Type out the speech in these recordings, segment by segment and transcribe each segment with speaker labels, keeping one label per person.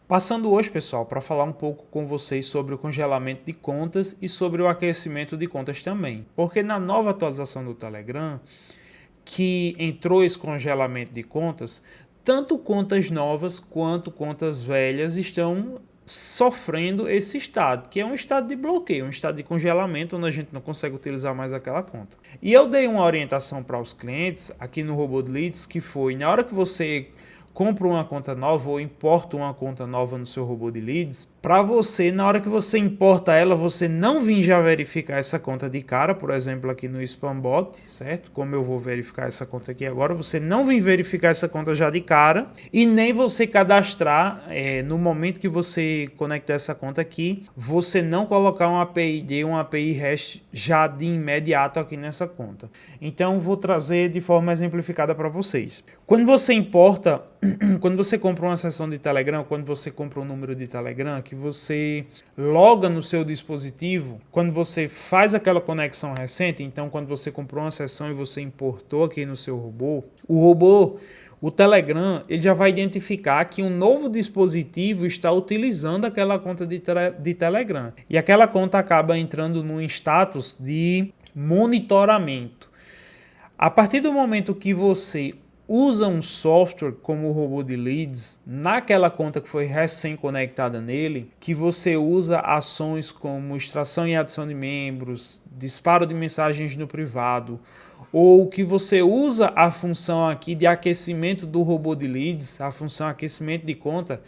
Speaker 1: Passando hoje, pessoal, para falar um pouco com vocês sobre o congelamento de contas e sobre o aquecimento de contas também. Porque na nova atualização do Telegram, que entrou esse congelamento de contas, tanto contas novas quanto contas velhas estão sofrendo esse estado, que é um estado de bloqueio, um estado de congelamento, onde a gente não consegue utilizar mais aquela conta. E eu dei uma orientação para os clientes aqui no Robô de Leads, que foi, na hora que você compra uma conta nova ou importa uma conta nova no seu robô de leads, para você, na hora que você importa ela, você não vir já verificar essa conta de cara, por exemplo, aqui no Spambot, certo? Como eu vou verificar essa conta aqui agora, você não vir verificar essa conta já de cara e nem você cadastrar no momento que você conectar essa conta aqui, você não colocar uma API ID, uma API REST já de imediato aqui nessa conta. Então, vou trazer de forma exemplificada para vocês. Quando você importa, quando você compra uma sessão de Telegram, quando você compra um número de Telegram, que você loga no seu dispositivo, quando você faz aquela conexão recente, então quando você comprou uma sessão e você importou aqui no seu robô, o Telegram, ele já vai identificar que um novo dispositivo está utilizando aquela conta de Telegram. E aquela conta acaba entrando num status de monitoramento. A partir do momento que você usa um software como o robô de leads naquela conta que foi recém-conectada nele, que você usa ações como extração e adição de membros, disparo de mensagens no privado, ou que você usa a função aqui de aquecimento do robô de leads, a função aquecimento de conta,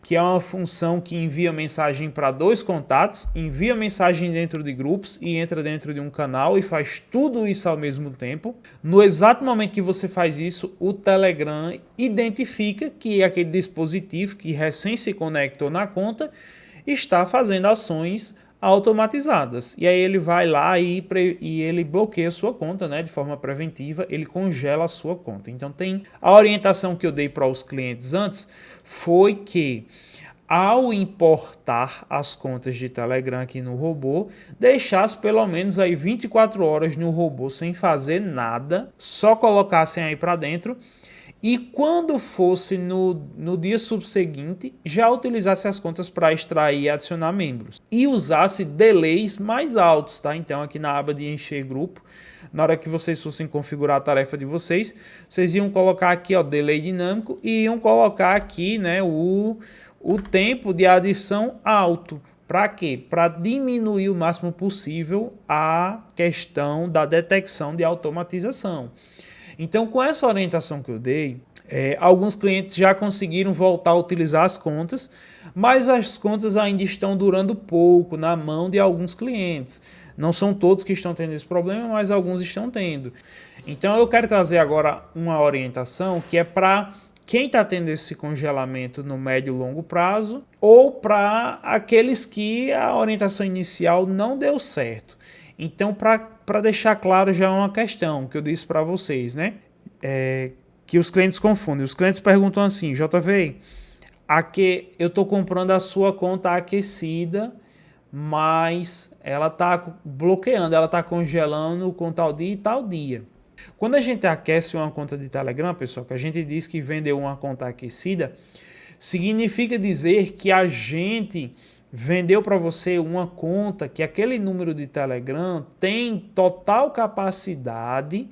Speaker 1: que é uma função que envia mensagem para dois contatos, envia mensagem dentro de grupos e entra dentro de um canal e faz tudo isso ao mesmo tempo. No exato momento que você faz isso, o Telegram identifica que aquele dispositivo que recém se conectou na conta está fazendo ações automatizadas. E aí ele vai lá e ele bloqueia a sua conta, né, de forma preventiva, ele congela a sua conta. Então tem a orientação que eu dei para os clientes antes foi que ao importar as contas de Telegram aqui no robô, deixasse pelo menos aí 24 horas no robô sem fazer nada, só colocassem aí para dentro e quando fosse no dia subseguinte, já utilizasse as contas para extrair e adicionar membros. E usasse delays mais altos, tá? Então aqui na aba de encher grupo, na hora que vocês fossem configurar a tarefa de vocês, vocês iam colocar aqui, ó, delay dinâmico e iam colocar aqui, né, o tempo de adição alto. Para quê? Para diminuir o máximo possível a questão da detecção de automatização. Então, com essa orientação que eu dei, alguns clientes já conseguiram voltar a utilizar as contas, mas as contas ainda estão durando pouco na mão de alguns clientes. Não são todos que estão tendo esse problema, mas alguns estão tendo. Então, eu quero trazer agora uma orientação que é para quem está tendo esse congelamento no médio e longo prazo ou para aqueles que a orientação inicial não deu certo. Então, para deixar claro já uma questão que eu disse para vocês, né? Que os clientes confundem. Os clientes perguntam assim, JV, aqui eu estou comprando a sua conta aquecida, mas ela está bloqueando, ela está congelando com tal dia e tal dia. Quando a gente aquece uma conta de Telegram, pessoal, que a gente diz que vendeu uma conta aquecida, significa dizer que a gente vendeu para você uma conta que aquele número de Telegram tem total capacidade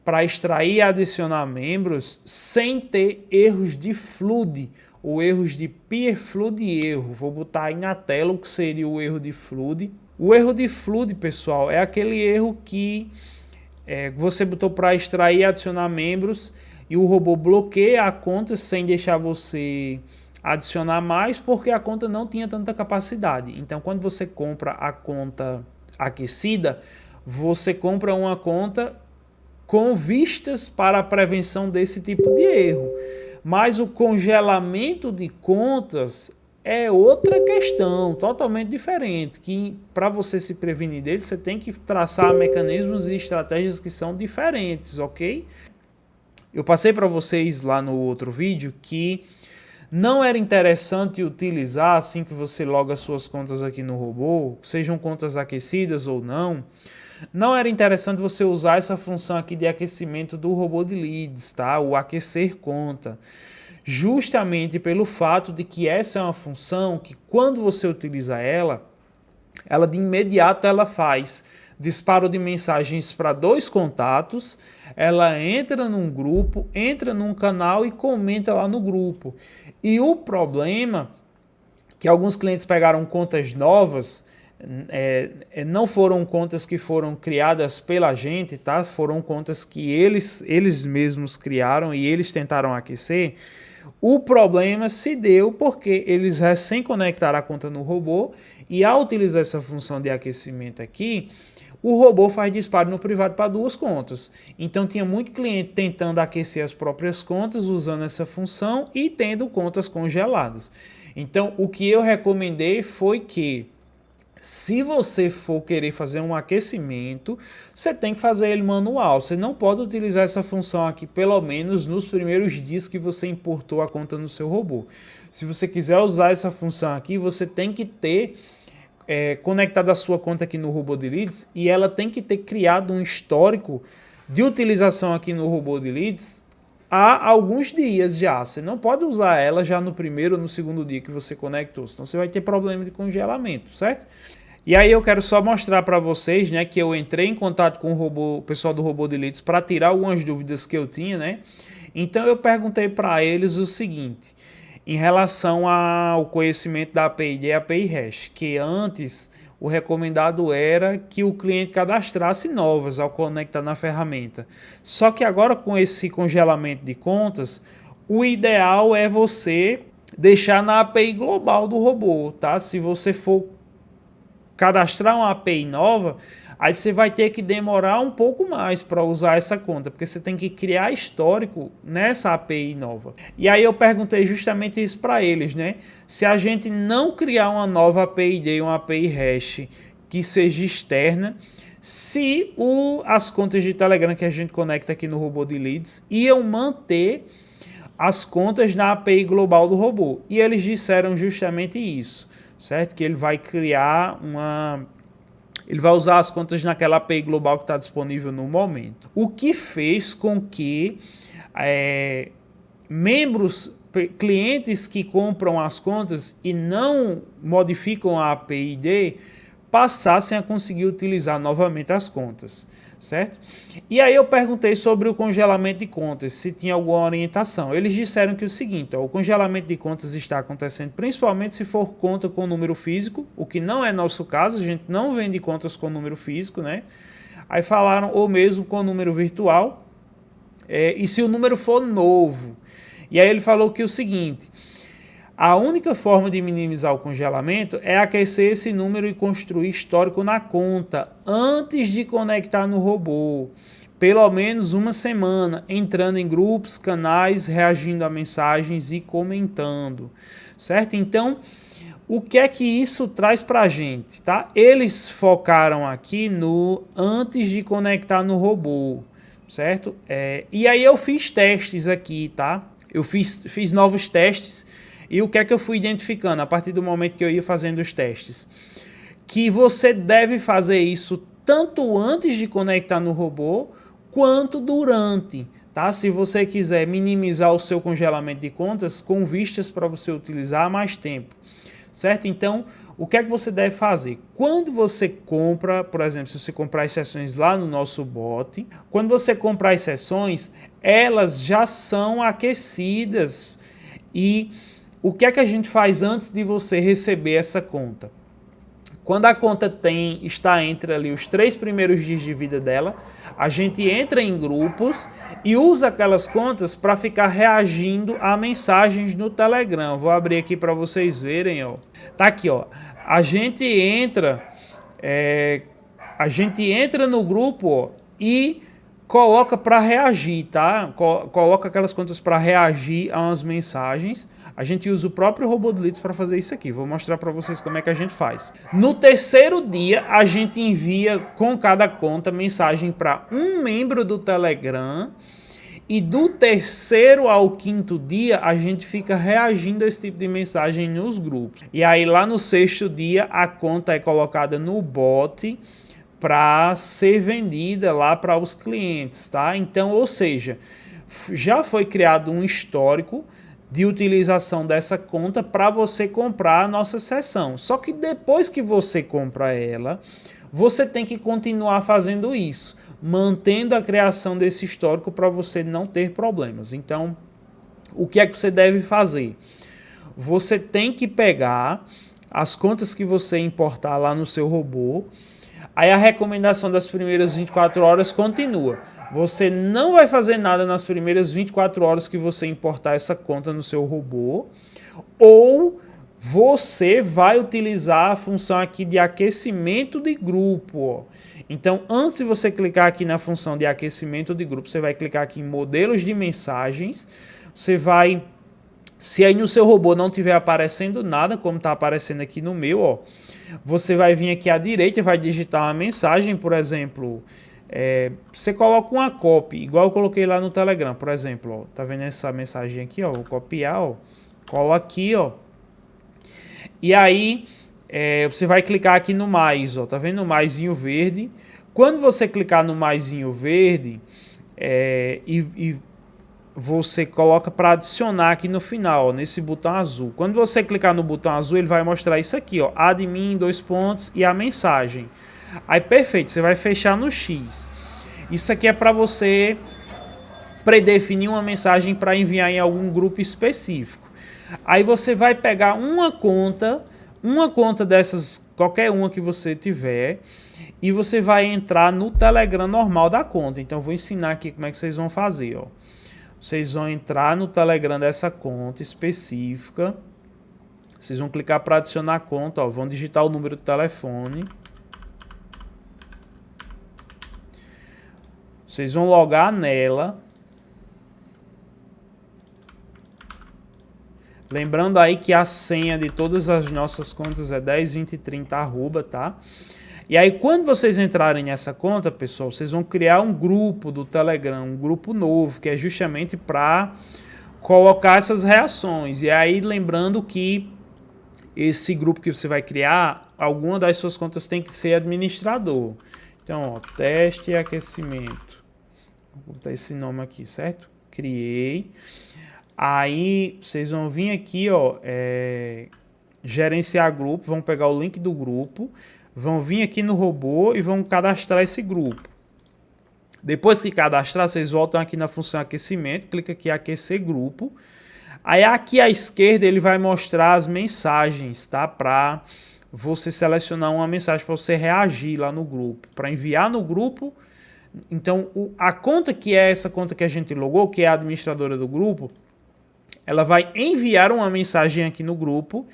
Speaker 1: para extrair e adicionar membros sem ter erros de flood ou erros de peer flood erro. Vou botar aí na tela o que seria o erro de flood. O erro de flood, pessoal, é aquele erro que você botou para extrair e adicionar membros e o robô bloqueia a conta sem deixar você adicionar mais porque a conta não tinha tanta capacidade. Então, quando você compra a conta aquecida, você compra uma conta com vistas para a prevenção desse tipo de erro. Mas o congelamento de contas é outra questão, totalmente diferente, que para você se prevenir dele, você tem que traçar mecanismos e estratégias que são diferentes, ok? Eu passei para vocês lá no outro vídeo que não era interessante utilizar assim que você loga suas contas aqui no robô, sejam contas aquecidas ou não, não era interessante você usar essa função aqui de aquecimento do robô de leads, tá? O aquecer conta. justamente pelo fato de que essa é uma função que, quando você utiliza ela de imediato ela faz disparo de mensagens para 2 contatos, ela entra num grupo, entra num canal e comenta lá no grupo. E o problema que alguns clientes pegaram contas novas, não foram contas que foram criadas pela gente, tá? Foram contas que eles mesmos criaram e eles tentaram aquecer. O problema se deu porque eles recém conectaram a conta no robô e, ao utilizar essa função de aquecimento aqui, o robô faz disparo no privado para 2 contas. Então tinha muito cliente tentando aquecer as próprias contas usando essa função e tendo contas congeladas. Então o que eu recomendei foi que, se você for querer fazer um aquecimento, você tem que fazer ele manual. Você não pode utilizar essa função aqui, pelo menos nos primeiros dias que você importou a conta no seu robô. Se você quiser usar essa função aqui, você tem que ter conectado a sua conta aqui no robô de leads e ela tem que ter criado um histórico de utilização aqui no robô de leads há alguns dias já. Você não pode usar ela já no primeiro ou no segundo dia que você conectou, senão você vai ter problema de congelamento, certo? E aí eu quero só mostrar para vocês, né, que eu entrei em contato com o pessoal do robô de leads para tirar algumas dúvidas que eu tinha, né? Então eu perguntei para eles o seguinte, em relação ao conhecimento da API e API Hash, que antes o recomendado era que o cliente cadastrasse novas ao conectar na ferramenta. Só que agora, com esse congelamento de contas, o ideal é você deixar na API global do robô, tá? Se você for cadastrar uma API nova, aí você vai ter que demorar um pouco mais para usar essa conta, porque você tem que criar histórico nessa API nova. E aí eu perguntei justamente isso para eles, né? Se a gente não criar uma nova API ID, uma API Hash que seja externa, se as contas de Telegram que a gente conecta aqui no robô de leads iam manter as contas na API global do robô. E eles disseram justamente isso, certo? Que ele vai criar ele vai usar as contas naquela API global que está disponível no momento. O que fez com que clientes que compram as contas e não modificam a API ID passassem a conseguir utilizar novamente as contas, certo? E aí eu perguntei sobre o congelamento de contas, se tinha alguma orientação. Eles disseram que o seguinte, o congelamento de contas está acontecendo principalmente se for conta com número físico, o que não é nosso caso, a gente não vende contas com número físico, né? Aí falaram, ou mesmo com número virtual, e se o número for novo. E aí ele falou que o seguinte, a única forma de minimizar o congelamento é aquecer esse número e construir histórico na conta antes de conectar no robô. Pelo menos uma semana, entrando em grupos, canais, reagindo a mensagens e comentando. Certo? Então, o que é que isso traz para a gente? Tá? Eles focaram aqui no antes de conectar no robô. Certo? E aí eu fiz testes aqui, tá? Eu fiz novos testes. E o que é que eu fui identificando a partir do momento que eu ia fazendo os testes? Que você deve fazer isso tanto antes de conectar no robô, quanto durante, tá? Se você quiser minimizar o seu congelamento de contas, com vistas para você utilizar mais tempo, certo? Então, o que é que você deve fazer? Quando você compra, por exemplo, se você comprar as sessões lá no nosso bot, quando você comprar as sessões, elas já são aquecidas. E o que é que a gente faz antes de você receber essa conta? Quando a conta está entre ali os 3 primeiros dias de vida dela, a gente entra em grupos e usa aquelas contas para ficar reagindo a mensagens no Telegram. Vou abrir aqui para vocês verem, ó. Tá aqui, ó. A gente entra no grupo, ó, e coloca para reagir, tá? Coloca aquelas contas para reagir a umas mensagens. A gente usa o próprio robô de leads para fazer isso aqui. Vou mostrar para vocês como é que a gente faz. No terceiro dia, a gente envia com cada conta mensagem para um membro do Telegram. E do terceiro ao quinto dia, a gente fica reagindo a esse tipo de mensagem nos grupos. E aí, lá no sexto dia, a conta é colocada no bot para ser vendida lá para os clientes, tá? Então, ou seja, já foi criado um histórico de utilização dessa conta para você comprar a nossa sessão. Só que depois que você compra ela, você tem que continuar fazendo isso, mantendo a criação desse histórico para você não ter problemas. Então, o que é que você deve fazer? Você tem que pegar as contas que você importar lá no seu robô. Aí a recomendação das primeiras 24 horas continua. Você não vai fazer nada nas primeiras 24 horas que você importar essa conta no seu robô, ou você vai utilizar a função aqui de aquecimento de grupo. Ó. Então, antes de você clicar aqui na função de aquecimento de grupo, você vai clicar aqui em modelos de mensagens. Você vai, se aí no seu robô não estiver aparecendo nada, como está aparecendo aqui no meu, ó, você vai vir aqui à direita e vai digitar uma mensagem, por exemplo, você coloca uma copy, igual eu coloquei lá no Telegram, por exemplo, ó, tá vendo essa mensagem aqui, ó, vou copiar, ó, colo aqui, ó, e aí você vai clicar aqui no mais, ó, tá vendo o maisinho verde? Quando você clicar no maisinho verde e você coloca para adicionar aqui no final, ó, nesse botão azul. Quando você clicar no botão azul, ele vai mostrar isso aqui, ó, admin, 2 pontos e a mensagem. Aí perfeito, você vai fechar no X. Isso aqui é para você predefinir uma mensagem para enviar em algum grupo específico. Aí você vai pegar uma conta dessas, qualquer uma que você tiver, e você vai entrar no Telegram normal da conta. Então eu vou ensinar aqui como é que vocês vão fazer, ó. Vocês vão entrar no Telegram dessa conta específica. Vocês vão clicar para adicionar a conta, ó, vão digitar o número do telefone. Vocês vão logar nela. Lembrando aí que a senha de todas as nossas contas é 102030@, tá? E aí quando vocês entrarem nessa conta, pessoal, vocês vão criar um grupo do Telegram, um grupo novo, que é justamente para colocar essas reações. E aí lembrando que esse grupo que você vai criar, alguma das suas contas tem que ser administrador. Então, ó, teste e aquecimento. Vou botar esse nome aqui, certo? Criei. Aí vocês vão vir aqui, ó, gerenciar grupo, vão pegar o link do grupo, vão vir aqui no robô e vão cadastrar esse grupo. Depois que cadastrar, vocês voltam aqui na função aquecimento, clica aqui em aquecer grupo. Aí aqui à esquerda ele vai mostrar as mensagens, tá? Para você selecionar uma mensagem para você reagir lá no grupo, para enviar no grupo. Então, a conta que é essa conta que a gente logou, que é a administradora do grupo, ela vai enviar uma mensagem aqui no grupo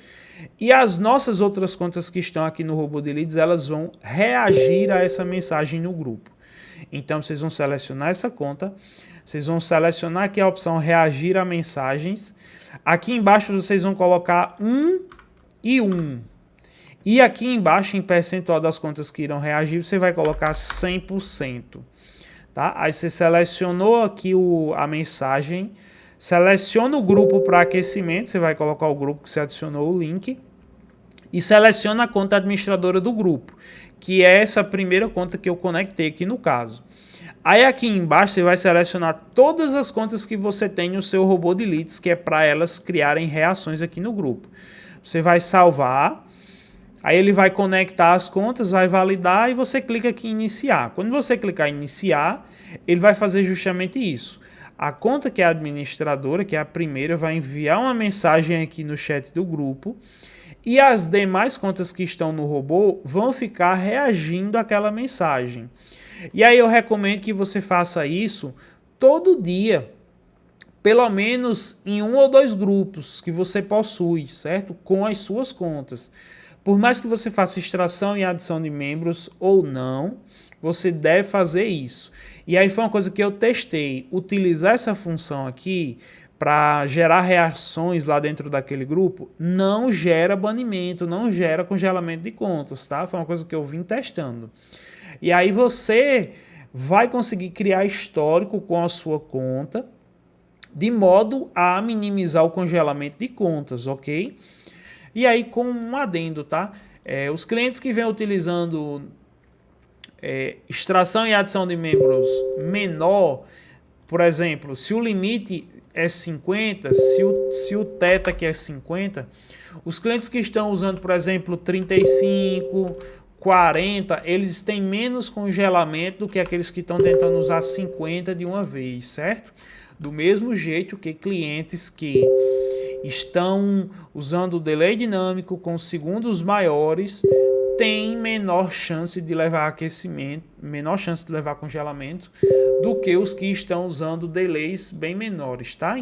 Speaker 1: e as nossas outras contas que estão aqui no robô de leads, elas vão reagir a essa mensagem no grupo. Então, vocês vão selecionar essa conta, vocês vão selecionar aqui a opção reagir a mensagens. Aqui embaixo vocês vão colocar 1 e 1. E aqui embaixo, em percentual das contas que irão reagir, você vai colocar 100%. Tá? Aí você selecionou aqui a mensagem, seleciona o grupo para aquecimento, você vai colocar o grupo que você adicionou o link, e seleciona a conta administradora do grupo, que é essa primeira conta que eu conectei aqui no caso. Aí aqui embaixo você vai selecionar todas as contas que você tem no seu robô de leads, que é para elas criarem reações aqui no grupo. Você vai salvar. Aí ele vai conectar as contas, vai validar e você clica aqui em iniciar. Quando você clicar em iniciar, ele vai fazer justamente isso. A conta que é a administradora, que é a primeira, vai enviar uma mensagem aqui no chat do grupo e as demais contas que estão no robô vão ficar reagindo àquela mensagem. E aí eu recomendo que você faça isso todo dia, pelo menos em 1 ou 2 grupos que você possui, certo? Com as suas contas. Por mais que você faça extração e adição de membros ou não, você deve fazer isso. E aí foi uma coisa que eu testei. Utilizar essa função aqui para gerar reações lá dentro daquele grupo não gera banimento, não gera congelamento de contas, tá? Foi uma coisa que eu vim testando. E aí você vai conseguir criar histórico com a sua conta de modo a minimizar o congelamento de contas, ok? E aí com um adendo, tá? Os clientes que vêm utilizando extração e adição de membros menor, por exemplo, se o limite é 50, se o teto aqui é 50, os clientes que estão usando, por exemplo, 35, 40, eles têm menos congelamento do que aqueles que estão tentando usar 50 de uma vez, certo? Do mesmo jeito que clientes que estão usando o delay dinâmico com segundos maiores têm menor chance de levar aquecimento, menor chance de levar congelamento do que os que estão usando delays bem menores, tá?